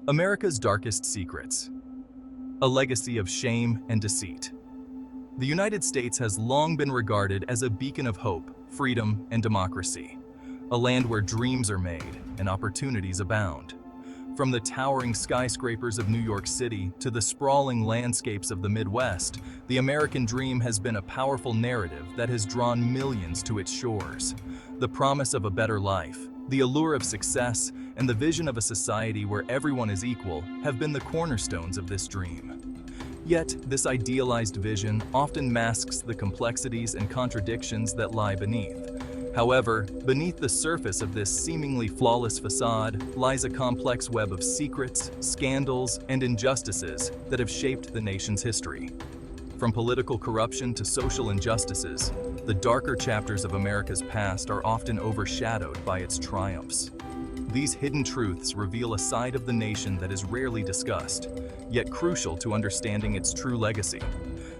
America's Darkest Secrets. A legacy of shame and deceit. The United States has long been regarded as a beacon of hope, freedom, and democracy. A land where dreams are made and opportunities abound. From the towering skyscrapers of New York City to the sprawling landscapes of the Midwest, the American dream has been a powerful narrative that has drawn millions to its shores. The promise of a better life, the allure of success, and the vision of a society where everyone is equal have been the cornerstones of this dream. Yet, this idealized vision often masks the complexities and contradictions that lie beneath. However, beneath the surface of this seemingly flawless facade lies a complex web of secrets, scandals, and injustices that have shaped the nation's history. From political corruption to social injustices, the darker chapters of America's past are often overshadowed by its triumphs. These hidden truths reveal a side of the nation that is rarely discussed, yet crucial to understanding its true legacy.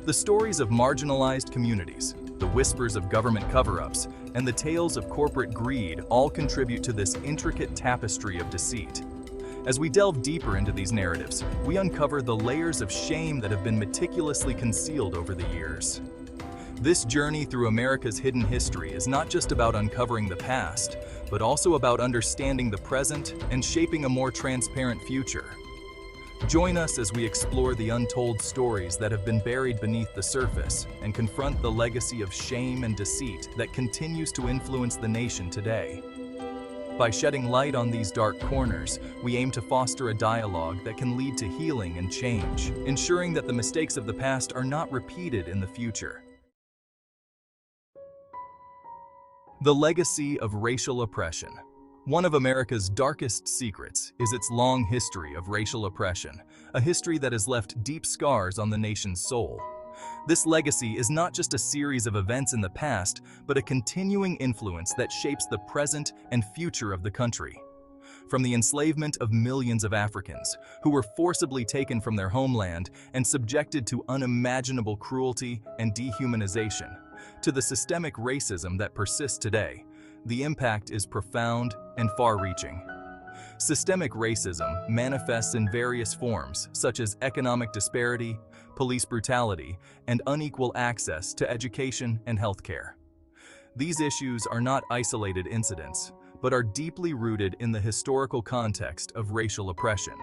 The stories of marginalized communities, the whispers of government cover-ups, and the tales of corporate greed all contribute to this intricate tapestry of deceit. As we delve deeper into these narratives, we uncover the layers of shame that have been meticulously concealed over the years. This journey through America's hidden history is not just about uncovering the past, but also about understanding the present and shaping a more transparent future. Join us as we explore the untold stories that have been buried beneath the surface and confront the legacy of shame and deceit that continues to influence the nation today. By shedding light on these dark corners, we aim to foster a dialogue that can lead to healing and change, ensuring that the mistakes of the past are not repeated in the future. The legacy of racial oppression. One of America's darkest secrets is its long history of racial oppression, a history that has left deep scars on the nation's soul. This legacy is not just a series of events in the past, but a continuing influence that shapes the present and future of the country. From the enslavement of millions of Africans, who were forcibly taken from their homeland and subjected to unimaginable cruelty and dehumanization, to the systemic racism that persists today, the impact is profound and far-reaching. Systemic racism manifests in various forms, such as economic disparity, police brutality, and unequal access to education and healthcare. These issues are not isolated incidents, but are deeply rooted in the historical context of racial oppression.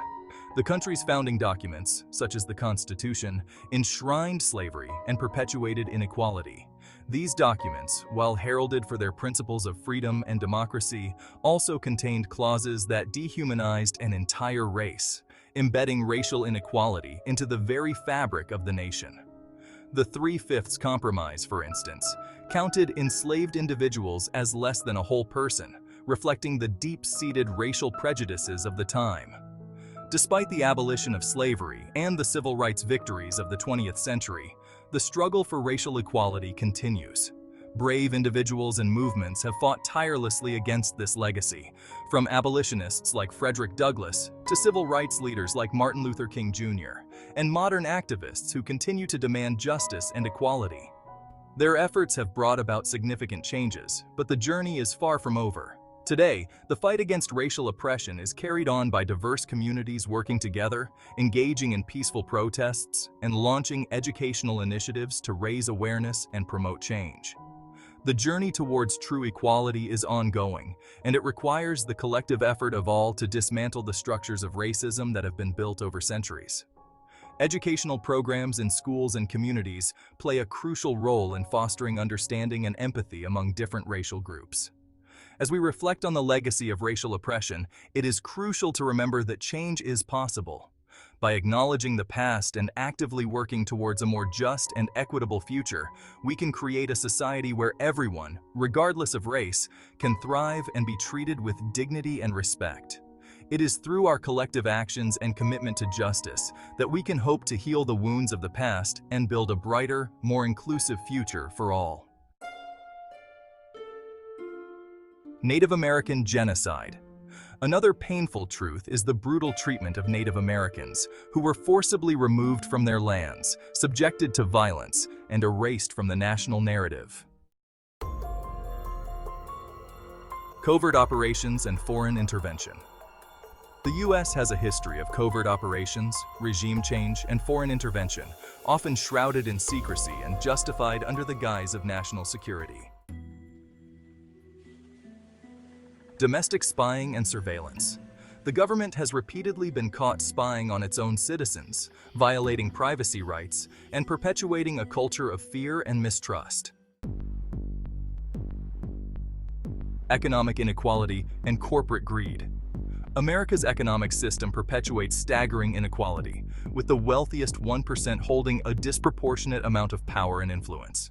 The country's founding documents, such as the Constitution, enshrined slavery and perpetuated inequality. These documents, while heralded for their principles of freedom and democracy, also contained clauses that dehumanized an entire race, embedding racial inequality into the very fabric of the nation. The Three-Fifths Compromise, for instance, counted enslaved individuals as less than a whole person, reflecting the deep-seated racial prejudices of the time. Despite the abolition of slavery and the civil rights victories of the 20th century, the struggle for racial equality continues. Brave individuals and movements have fought tirelessly against this legacy, from abolitionists like Frederick Douglass to civil rights leaders like Martin Luther King Jr., and modern activists who continue to demand justice and equality. Their efforts have brought about significant changes, but the journey is far from over. Today, the fight against racial oppression is carried on by diverse communities working together, engaging in peaceful protests, and launching educational initiatives to raise awareness and promote change. The journey towards true equality is ongoing, and it requires the collective effort of all to dismantle the structures of racism that have been built over centuries. Educational programs in schools and communities play a crucial role in fostering understanding and empathy among different racial groups. As we reflect on the legacy of racial oppression, it is crucial to remember that change is possible. By acknowledging the past and actively working towards a more just and equitable future, we can create a society where everyone, regardless of race, can thrive and be treated with dignity and respect. It is through our collective actions and commitment to justice that we can hope to heal the wounds of the past and build a brighter, more inclusive future for all. Native American genocide. Another painful truth is the brutal treatment of Native Americans, who were forcibly removed from their lands, subjected to violence, and erased from the national narrative. Covert operations and foreign intervention. The U.S. has a history of covert operations, regime change, and foreign intervention, often shrouded in secrecy and justified under the guise of national security. Domestic spying and surveillance. The government has repeatedly been caught spying on its own citizens, violating privacy rights, and perpetuating a culture of fear and mistrust. Economic inequality and corporate greed. America's economic system perpetuates staggering inequality, with the wealthiest 1% holding a disproportionate amount of power and influence.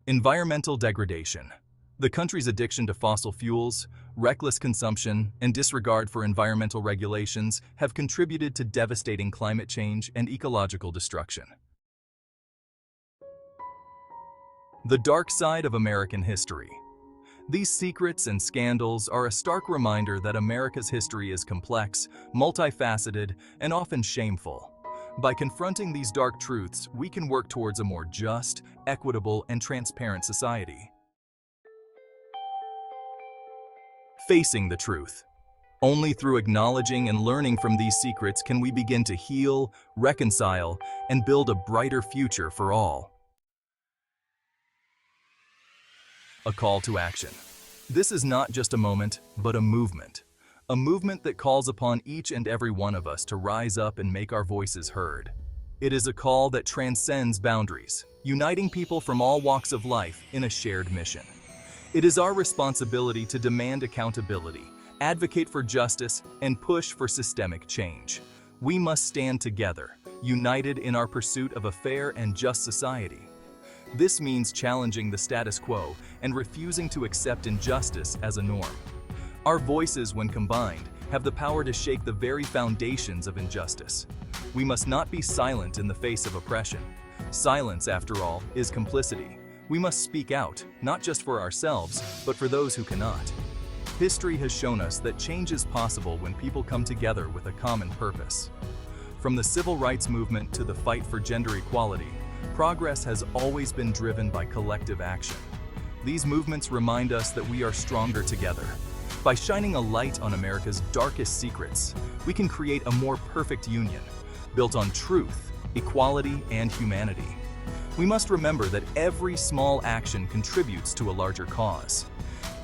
Environmental degradation. The country's addiction to fossil fuels, reckless consumption, and disregard for environmental regulations have contributed to devastating climate change and ecological destruction. The dark side of American history. These secrets and scandals are a stark reminder that America's history is complex, multifaceted, and often shameful. By confronting these dark truths, we can work towards a more just, equitable, and transparent society. Facing the truth. Only through acknowledging and learning from these secrets can we begin to heal, reconcile, and build a brighter future for all. A call to action. This is not just a moment, but a movement. A movement that calls upon each and every one of us to rise up and make our voices heard. It is a call that transcends boundaries, uniting people from all walks of life in a shared mission. It is our responsibility to demand accountability, advocate for justice, and push for systemic change. We must stand together, united in our pursuit of a fair and just society. This means challenging the status quo and refusing to accept injustice as a norm. Our voices, when combined, have the power to shake the very foundations of injustice. We must not be silent in the face of oppression. Silence, after all, is complicity. We must speak out, not just for ourselves, but for those who cannot. History has shown us that change is possible when people come together with a common purpose. From the civil rights movement to the fight for gender equality, progress has always been driven by collective action. These movements remind us that we are stronger together. By shining a light on America's darkest secrets, we can create a more perfect union, built on truth, equality, and humanity. We must remember that every small action contributes to a larger cause.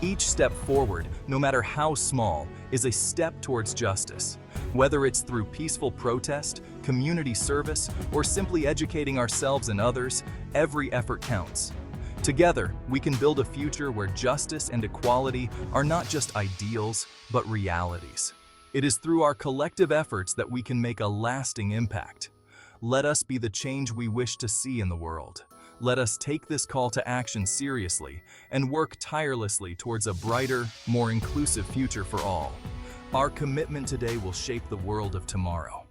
Each step forward, no matter how small, is a step towards justice. Whether it's through peaceful protest, community service, or simply educating ourselves and others, every effort counts. Together, we can build a future where justice and equality are not just ideals, but realities. It is through our collective efforts that we can make a lasting impact. Let us be the change we wish to see in the world. Let us take this call to action seriously and work tirelessly towards a brighter, more inclusive future for all. Our commitment today will shape the world of tomorrow.